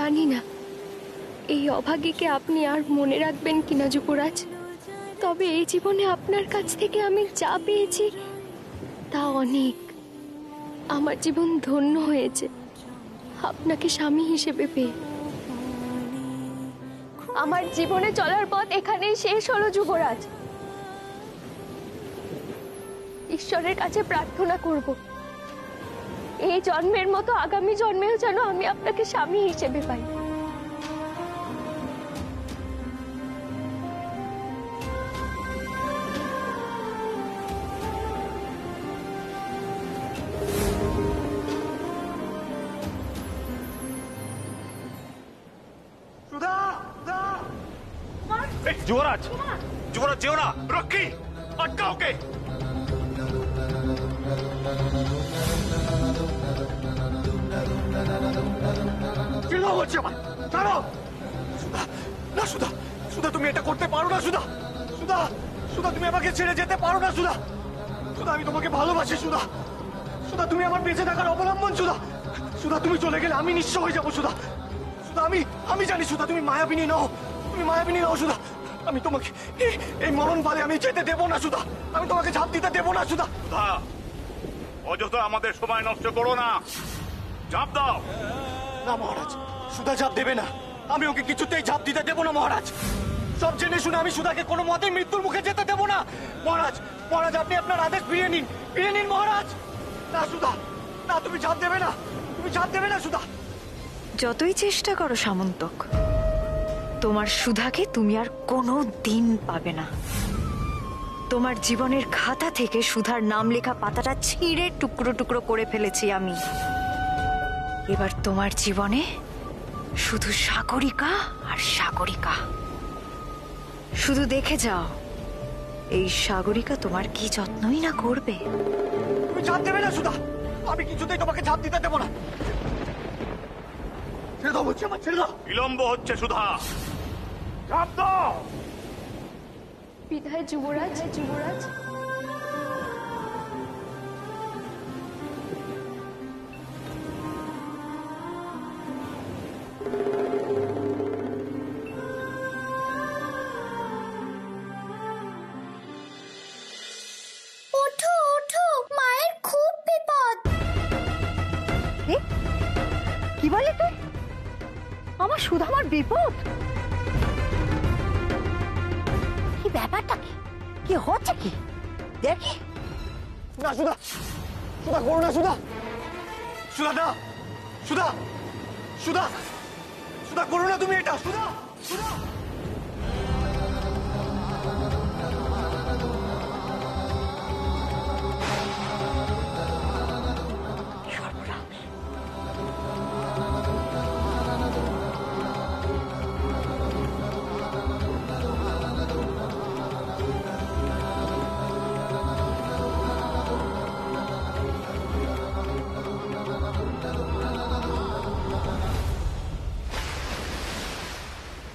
জানি না এই অভাগীকে আপনি আর মনে রাখবেন কিনা যুবরাজ, তবে এই জীবনে আপনার কাছ থেকে আমি যা পেয়েছি তা অনেক। আমার জীবন ধন্য হয়েছে আপনাকে স্বামী হিসেবে পেয়ে। আমার জীবনে চলার পথ এখানেই শেষ হলো যুবরাজ। ঈশ্বরের কাছে প্রার্থনা করব এই জন্মের মতো আগামী জন্মেও যেন আমি আপনাকে স্বামী হিসেবে পাই। যুবরাজ, যুবরাজ যেও না, রক্ষী আটকা ওকে। না সুধা, সুধা তুমি এটা করতে পারো না। সুধা, সুধা, সুধা তুমি আমাকে ছেড়ে যেতে পারো না। সুধা, সুধা আমি তোমাকে ভালোবাসি। সুধা, সুধা তুমি আমার বেঁচে থাকার অবলম্বন। সুধা, সুধা তুমি চলে গেলে আমি নিঃস্ব হয়ে যাবো। সুধা, সুধা আমি জানি সুধা তুমি মায়াবিনী নও, তুমি মায়াবিনী নও। সুধা আমি তোমাকে এই মরণ বালে আমি যেতে দেবো না। সুধা আমি তোমাকে ঝাঁপ দিতে দেবো না। সুধা, সুধা অযথা আমাদের সময় নষ্ট করো না, ঝাঁপ দাও। না মহারাজ, সুধা ঝাঁপ দেবে না। আমি ওকে কিছুতেই ঝাঁপ দিতে দেবো না মহারাজ। সব জেনে শুনে আমি সুধাকে কোনো মতে মৃত্যুর মুখে যেতে দেবো না। মহারাজ, মহারাজ আপনি আপনার আদেশ ফিরিয়ে নিন, ফিরিয়ে নিন মহারাজ। না সুধা, না তুমি ঝাঁপ দেবে না, তুমি ঝাঁপ দেবে না সুধা। যতই চেষ্টা করো সামন্তক, তোমার সুধাকে তুমি আর কোনো দিন পাবে না। তোমার জীবনের খাতা থেকে সুধার নাম লেখা পাতাটা ছিঁড়ে টুকরো টুকরো করে ফেলেছি আমি। এবার তোমার জীবনে শুধু সাগরিকা আর সাগরিকা। শুধু দেখে যাও এই সাগরিকা তোমার কি যত্নই না করবে। তুমি ঝাঁপ দেবে না সুধা, আমি কিছুতেই তোমাকে ঝাঁপ দিতে দেবো না। ছেড়ে দাও বলছি, আমার ছেড়ে দাও। বিলম্ব হচ্ছে সুধা, ঝাঁপ দাও। বিদায় যুবরাজ, যুবরাজ। ওঠো ওঠো, মায়ের খুব বিপদ। কি বলে তুই? আমার সুধা আমার বিপদ? কি ব্যাপারটা কি? কি হচ্ছে কি দেখি। না সুধা, সুধা করো না। সুধা, সুধা না, সুধা, সুধা, সুধা করো না তুমি এটা। সুধা, সুধা।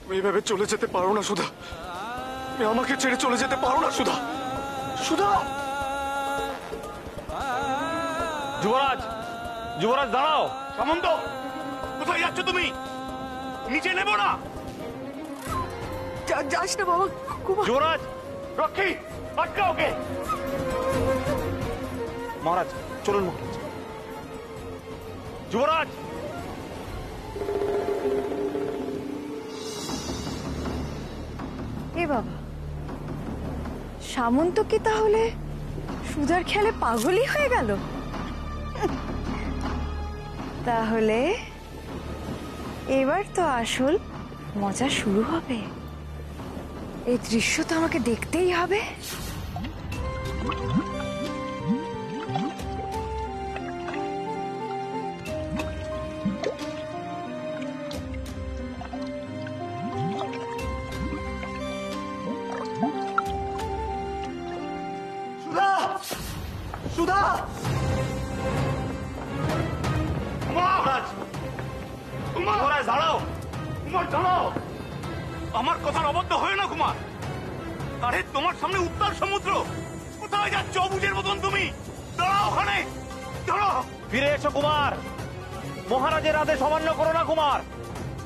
তুমি এইভাবে চলে যেতে পারো না সুধা, তুমি আমাকে ছেড়ে চলে যেতে পারো না সুধা। সুধা। যুবরাজ, যুবরাজ দাঁড়াও। সামন্ত, কোথায় যাচ্ছ তুমি? নিচে নেবো না। যাস না বাবা। যুবরাজ, রক্ষী আটকা ওকে। মহারাজ চলুন। মহারাজ, যুবরাজ। এ বাবা, সামন্ত কি তাহলে সুধার খেলে পাগলই হয়ে গেল? তাহলে এবার তো আসল মজা শুরু হবে। এই দৃশ্য তো আমাকে দেখতেই হবে। সুধা, মহারাজ, মহারাজ দাঁড়াও। কুমার দাঁড়াও, আমার কথার অবদ্ধ হয়ে না কুমার। আরে তোমার সামনে উত্তর সমুদ্র, কোথায় যাচ্ছ অবুঝের মতন তুমি? দাঁড়াও ওখানে, দাঁড়াও। ফিরে এসো কুমার, মহারাজের আদেশ অমান্য করো না কুমার।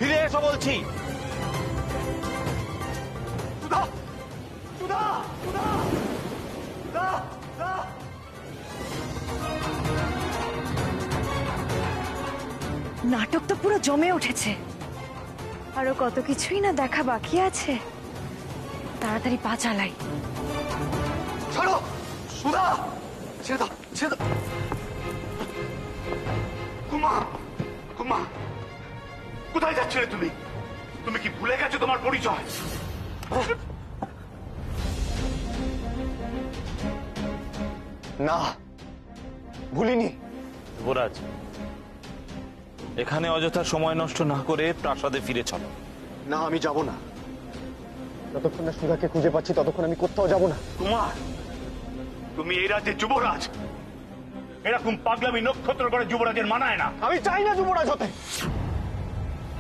ফিরে এসো বলছি। সুধা, সুধা, সুধা, সুধা, সুধা। নাটক তো পুরো জমে উঠেছে, আরো কত কিছুই না দেখা বাকি আছে। তাড়াতাড়ি পা চালাই। ছাড়ো সুধা, ছেড়ে দাও, ছেড়ে দাও। কুমা, কুমা, কোথায় যাচ্ছিলে তুমি? তুমি কি ভুলে গেছো তোমার পরিচয়? না, ভুলিনি। যুবরাজ, এখানে অযথা সময় নষ্ট না করে প্রাসাদে ফিরে চলো। না, আমি যাব না। যতক্ষণ না সুধাকে খুঁজে পাচ্ছি ততক্ষণ আমি কোথাও যাব না। কুমার, তুমি এই রাজ্যের যুবরাজ। এরকম পাগলামি নক্ষত্র করে যুবরাজের মানায় না। আমি চাই না যুবরাজ হতে,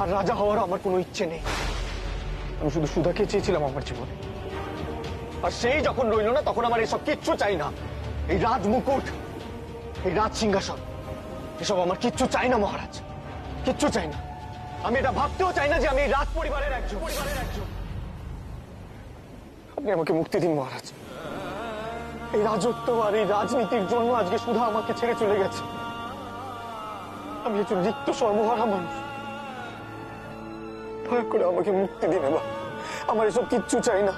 আর রাজা হওয়ার আমার কোনো ইচ্ছে নেই। আমি শুধু সুধাকে চেয়েছিলাম আমার জীবনে, আর সেই যখন রইল না তখন আমার এসব কিচ্ছু চাই না। এই রাজ মুকুট, এই রাজ সিংহাসন, এসব আমার কিচ্ছু চাই না মহারাজ, কিচ্ছু চাই না। আমি এটা ভাবতেও চাই না যে আমি এই রাজ পরিবারের একজন। আপনি আমাকে মুক্তি দিন মহারাজ। এই রাজত্ব আর এই রাজনীতির জন্য আজকে সুধা আমাকে ছেড়ে চলে গেছে। আমি একজন রিক্ত সর্বহারা মানুষ। দয়া করে আমাকে মুক্তি দিন এবার। আমার এসব কিচ্ছু চাই না,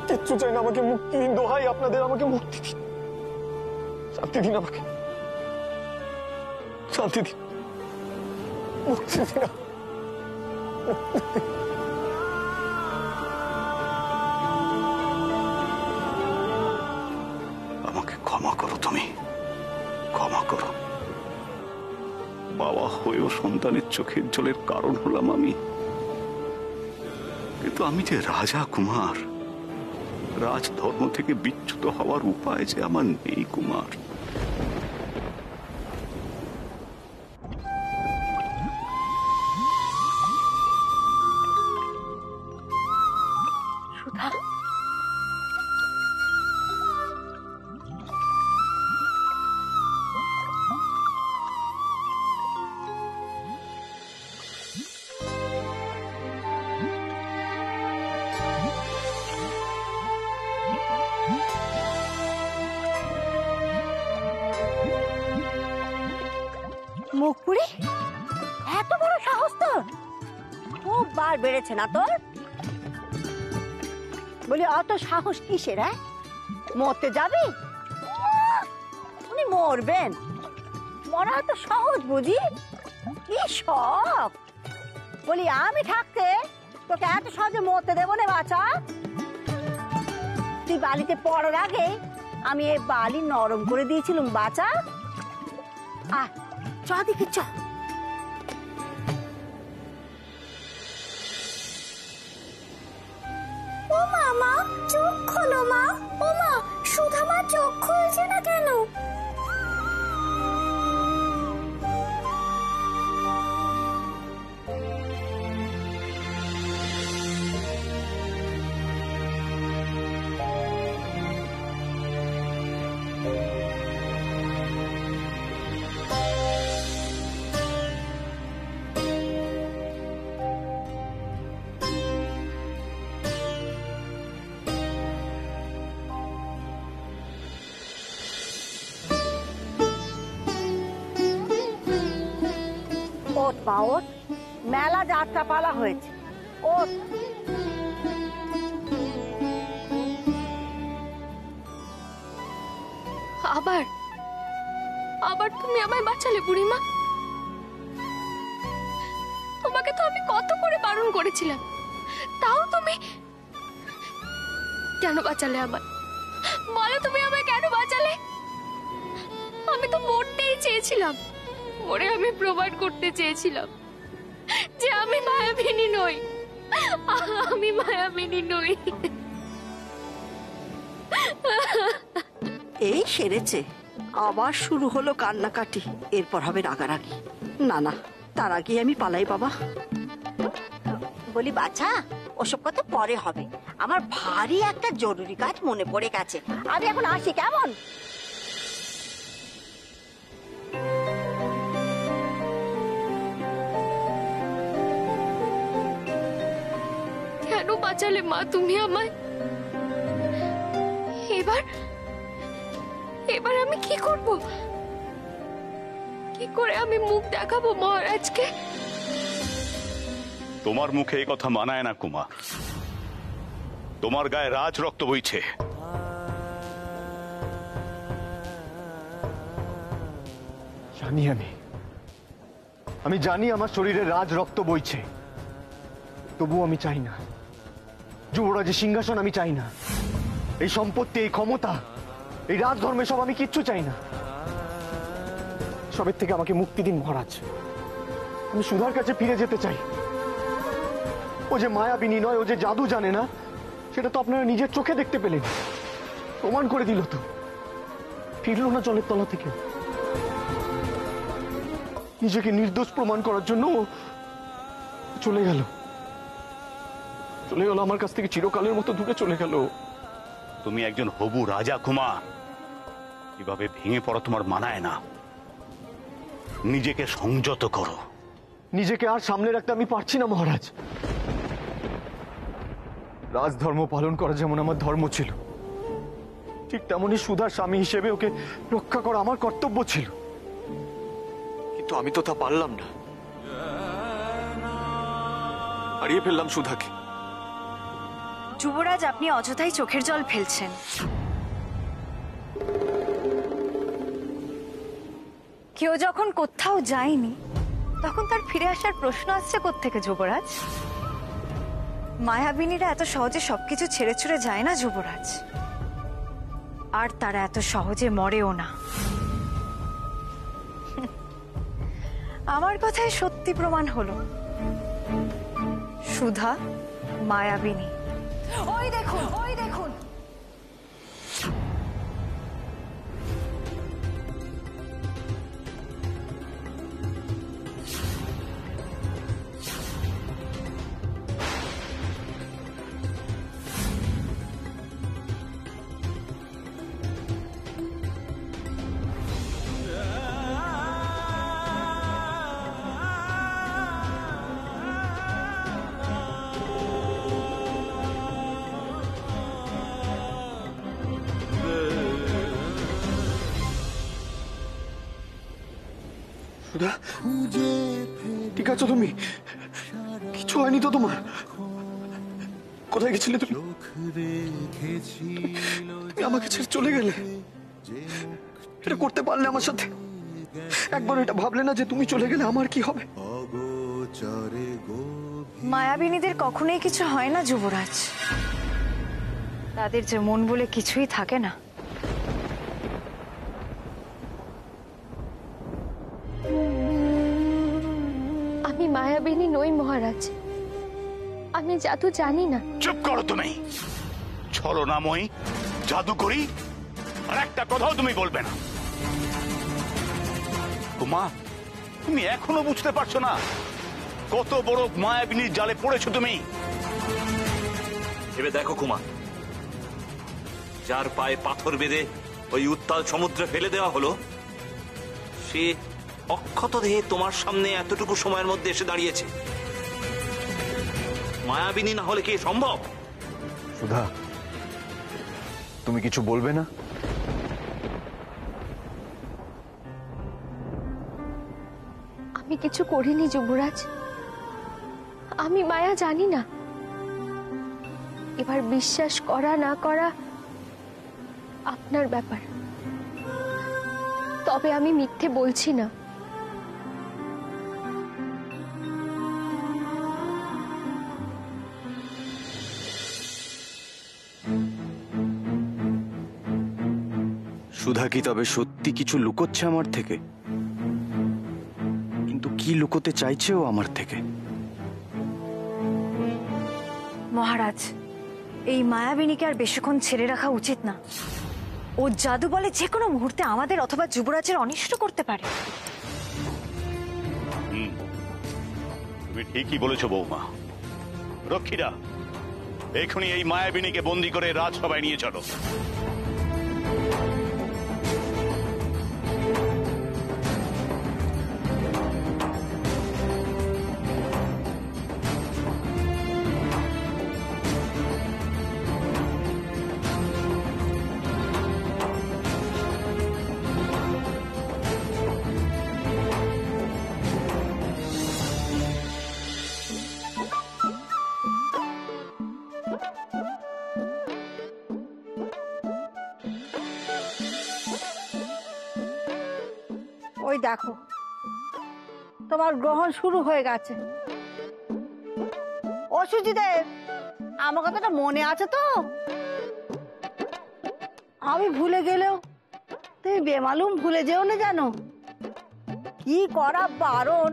কিচ্ছু চাই না। আমাকে মুক্তি দিন, দোহাই আপনাদের, আমাকে মুক্তি দিন, শান্তি দিন, আমাকে শান্তি দিন, মুক্তি দিন। আমাকে ক্ষমা করো, তুমি ক্ষমা করো। বাবা হয়েও সন্তানের চোখের জলের কারণ হলাম আমি। কিন্তু আমি যে রাজা কুমার, রাজধর্ম থেকে বিচ্যুত হওয়ার উপায় যে আমার নেই কুমার। সুধা, মুখপুরি, এত বড় সাহস তোর? খুব বার বেড়েছে না তোর? বলি অত সাহস কিসের? হ্যাঁ, মরতে যাবি? উনি মরবেন, মরা তো সহজ বুঝি। কি শখ! বলি আমি থাকতে তোকে এত সহজে মরতে দেবো না বাছা। তুই বালিতে পড়ার আগে আমি এই বালি নরম করে দিয়েছিলাম বাছা। আয় চ দেখি, চ। ও মা, চোখ খোলো মা। ও মা, সুধা মা চোখ খুলছে না কেন? ওঠ মা, ওঠ। মেলা যাত্রা পালা হয়েছে, ওঠ। আবার আবার তুমি আমায় বাঁচালে বুড়িমা। তোমাকে তো আমি কত করে বারণ করেছিলাম, তাও তুমি কেন বাঁচালে আমায়? বলো, তুমি আমায় কেন বাঁচালে? আমি তো মরতেই চেয়েছিলাম, মরে আমি প্রমাণ করতে চেয়েছিলাম যে আমি মায়াবিনী নই, আমি মায়াবিনী নই। এই সেরেছে, আবার শুরু হলো কান্নাকাটি, এরপর হবে রাগারাগি। না না, তার আগে আমি পালাই বাবা। বলি বাছা, ওসব কথা পরে হবে। আমার ভারী একটা জরুরি কাজ মনে পড়ে গেছে, আমি এখন আসি, কেমন? বাঁচালে মা তুমি আমায়। এবার এবার আমি কি করব? কি করে আমি মুখ দেখাবো মহারাজকে? তোমার মুখে এই কথা মানায় না কুমা। তোমার গায়ে রাজ রক্ত বইছে। জানি আমি জানি আমার শরীরে রাজ রক্ত বইছে, তবুও আমি চাই না যুবরাজের সিংহাসন। আমি চাই না এই সম্পত্তি, এই ক্ষমতা, এই রাজধর্মে সব আমি কিচ্ছু চাই না। সবের থেকে আমাকে মুক্তি দিন মহারাজ। আমি সুধার কাছে ফিরে যেতে চাই। ও যে মায়াবিনী নয়, ও যে জাদু জানে না, সেটা তো আপনারা নিজের চোখে দেখতে পেলেন, প্রমাণ করে দিল তো। ফিরলো না জলের তলা থেকে। নিজেকে নির্দোষ প্রমাণ করার জন্য ও চলে গেল আমার কাছ থেকে চিরকালের মতো দূরে চলে গেল। তুমি একজন হবু রাজা কুমা, এভাবে ভেঙে পড়া তোমার মানায় না। নিজেকে সংযত করো। নিজেকে আর সামনে রাখতে আমি পারছি না মহারাজ। রাজধর্ম পালন করা যেমন আমার ধর্ম ছিল, ঠিক তেমনি সুধার স্বামী হিসেবে ওকে রক্ষা করা আমার কর্তব্য ছিল। কিন্তু আমি তো তা পারলাম না। হারিয়ে ফেললাম সুধাকে। যুবরাজ, আপনি অযথাই চোখের জল ফেলছেন। কেউ যখন কোথাও যায়নি, তখন তার ফিরে আসার প্রশ্ন আসছে কোত্থেকে যুবরাজ? মায়াবিনীরা এত সহজে সবকিছু ছেড়ে ছুড়ে যায় না যুবরাজ, আর তারা এত সহজে মরেও না। আমার কথায় সত্যি প্রমাণ হলো। সুধা মায়াবিনী। ওই দেখুন, ওই দেখুন। সুধা, ঠিক আছো তুমি? কিছু হয়নি তো তোমার? কোথায় গেছিলে তুমি? তুমি আমাকে ছেড়ে চলে গেলে। এটা করতে পারলে আমার সাথে? একবার এটা ভাবলে না যে তুমি চলে গেলে আমার কি হবে? মায়াবিনীদের কখনোই কিছু হয় না যুবরাজ। তাদের যে মন বলে কিছুই থাকে না। আমি মায়াবিনী নই মহারাজ। আমি জাদু জানি না। চুপ করো তুমি। ছলনাময়ী, জাদুকরি, আর একটা কথাও তুমি বলবে না। কুমা, তুমি এখনো বুঝতে পারছো না কত বড় মায়াবিনীর জালে পড়েছো তুমি? ভেবে দেখো কুমা, যার পায়ে পাথর বেঁধে ওই উত্তাল সমুদ্রে ফেলে দেওয়া হলো, সে অক্ষত দেহে তোমার সামনে এতটুকু সময়ের মধ্যে এসে দাঁড়িয়েছে। মায়াবিনী না হলে কি সম্ভব? সুধা, তুমি কিছু বলবে না? আমি কিছু করিনি যুবরাজ। আমি মায়া জানি না। এবার বিশ্বাস করা না করা আপনার ব্যাপার। তবে আমি মিথ্যে বলছি না। সুধা কি তবে সত্যি কিছু লুকোচ্ছে আমার থেকে? কিন্তু কি লুকোতে চাইছে ও আমার থেকে? মহারাজ, এই মায়াবিনীকে আর বেশিক্ষণ ছেড়ে রাখা উচিত না। ও জাদু বলে যে কোনো মুহূর্তে আমাদের অথবা যুবরাজের অনিষ্ট করতে পারে। তুমি ঠিকই বলেছো বৌমা। রক্ষীরা, এখনই এই মায়াবিনীকে বন্দী করে রাজসভায় নিয়ে চলো। ওই দেখো তোমার গ্রহণ শুরু হয়ে গেছে। ও সুজিদেব, আমার কথাটা মনে আছে তো? আমি ভুলে গেলেও তুমি বেমালুম ভুলে যেও না, জানো? কি করা বারণ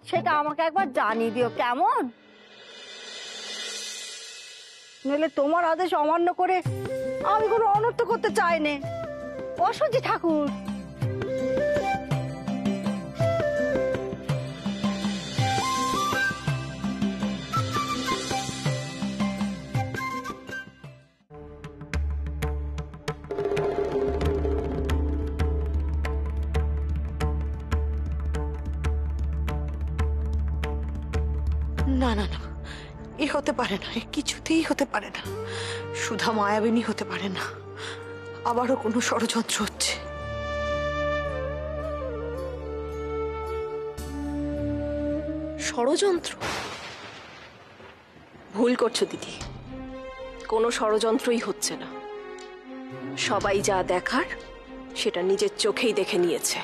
সেটা আমাকে একবার জানিয়ে দিও, কেমন? নইলে তোমার আদেশ অমান্য করে আমি কোনো অনর্থ করতে চাই না। ও সুজি ঠাকুর, না না না, এ হতে পারে না, এ কিছুতেই হতে পারে না। সুধা মায়াবিনী হতে পারে না, আবারও কোনো ষড়যন্ত্র হচ্ছে। ষড়যন্ত্র? ভুল করছো দিদি, কোনো ষড়যন্ত্রই হচ্ছে না। সবাই যা দেখার সেটা নিজের চোখেই দেখে নিয়েছে।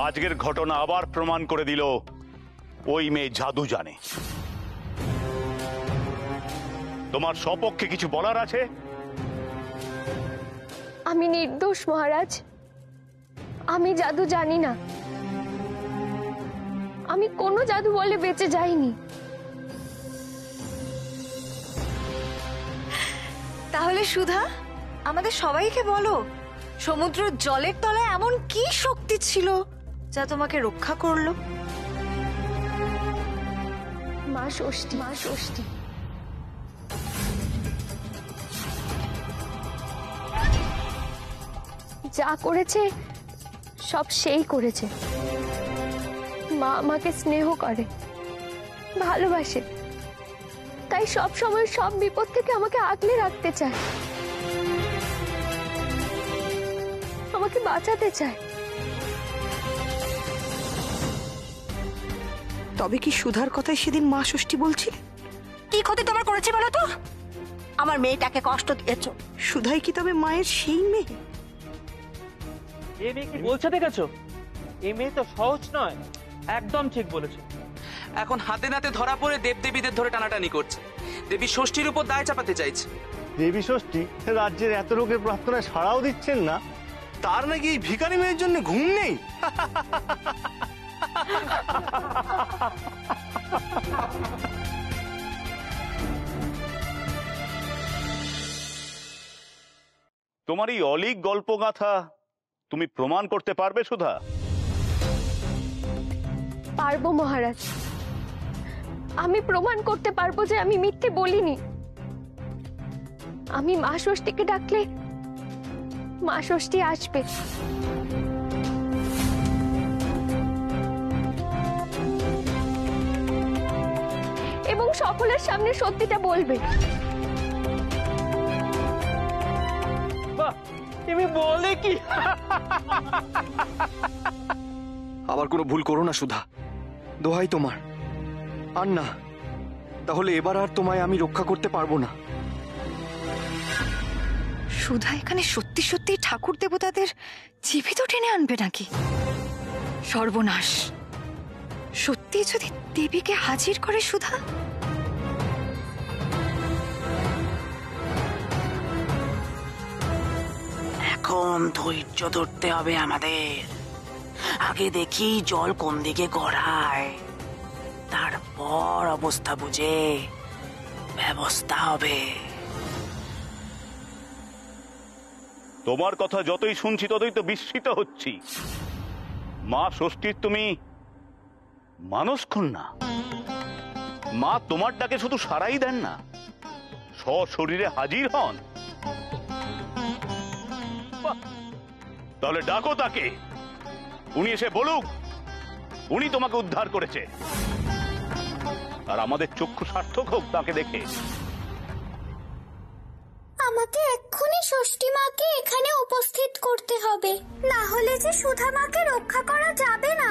আজকের ঘটনা আবার প্রমাণ করে দিল ওই মেয়ে জাদু জানে। তোমার সপক্ষে কিছু বলার আছে? আমি নির্দোষ মহারাজ, আমি জাদু জানি না। আমি কোনো জাদু বলে বেঁচে যাইনি। তাহলে সুধা, আমাদের সবাইকে বলো, সমুদ্র জলের তলায় এমন কি শক্তি ছিল যা তোমাকে রক্ষা করলো? মা ষষ্ঠী, মা ষষ্ঠী। যা করেছে সব সেই করেছে। মা আমাকে স্নেহ করে, ভালোবাসে, তাই সব সময় সব বিপদ থেকে আমাকে আগলে রাখতে চায়, আমাকে বাঁচাতে চায়। তবে কি সুধার কথায় সেদিন মা ষষ্ঠী বলছিলে? কি ক্ষতি তোমার করেছে বলো তো? আমার মেয়েটাকে কষ্ট দিয়েছো। সুধাই কি তবে মায়ের সেই মেয়ে? এ মেয়ে কি বলছে দেখেছো? এই মেয়ে তো সহজ নয়। একদম ঠিক বলেছে। এখন হাতে নাতে ধরা পড়ে দেবদেবীদের ধরে টানাটানি করছে, দেবী ষষ্ঠীর উপর দায় চাপাতে চাইছে। দেবী ষষ্ঠী রাজ্যের এত লোকের প্রার্থনায় সাড়াও দিচ্ছেন না, তার নাকি এই ভিখারি মেয়ের জন্য ঘুম নেই? তোমার এই অলীক গল্পগাথা তুমি প্রমাণ করতে পারবে সুধা? পারবো মহারাজ, আমি প্রমাণ করতে পারবো যে আমি মিথ্যে বলিনি। আমি মা ষষ্ঠীকে ডাকলে মা ষষ্ঠী আসবে। এবং সকলের সামনে সত্যিটা বলবে। বাহ, তুমি বলে কি? আবার কোনো ভুল করো না সুধা, দোহাই তোমার। আর না, তাহলে এবার আর তোমায় আমি রক্ষা করতে পারবো না। সুধা এখানে সত্যি সত্যি ঠাকুর দেবতাদের জীবিত টেনে আনবে নাকি? সর্বনাশ! সত্যি যদি দেবীকে হাজির করে সুধা? এখন ধৈর্য ধরতে হবে আমাদের। আগে দেখি জল কোন দিকে গড়ায়, তারপর অবস্থা বুঝে ব্যবস্থা হবে। তোমার কথা যতই শুনছি ততই তো বিস্মিত হচ্ছি। মা ষষ্ঠীর তুমি মানস কন্যা। মা তোমার ডাকে শুধু সাড়াই দেন না, সশরীরে হাজির হন। তাহলে ডাকো তাকে, উনি এসে বলুক উনি তোমাকে উদ্ধার করেছে। আর আমাদের চক্ষু সার্থক হোক তাকে দেখে। আমাকে এক্ষুনি ষষ্ঠী মাকে এখানে উপস্থিত করতে হবে, না হলে যে সুধা মাকে রক্ষা করা যাবে না।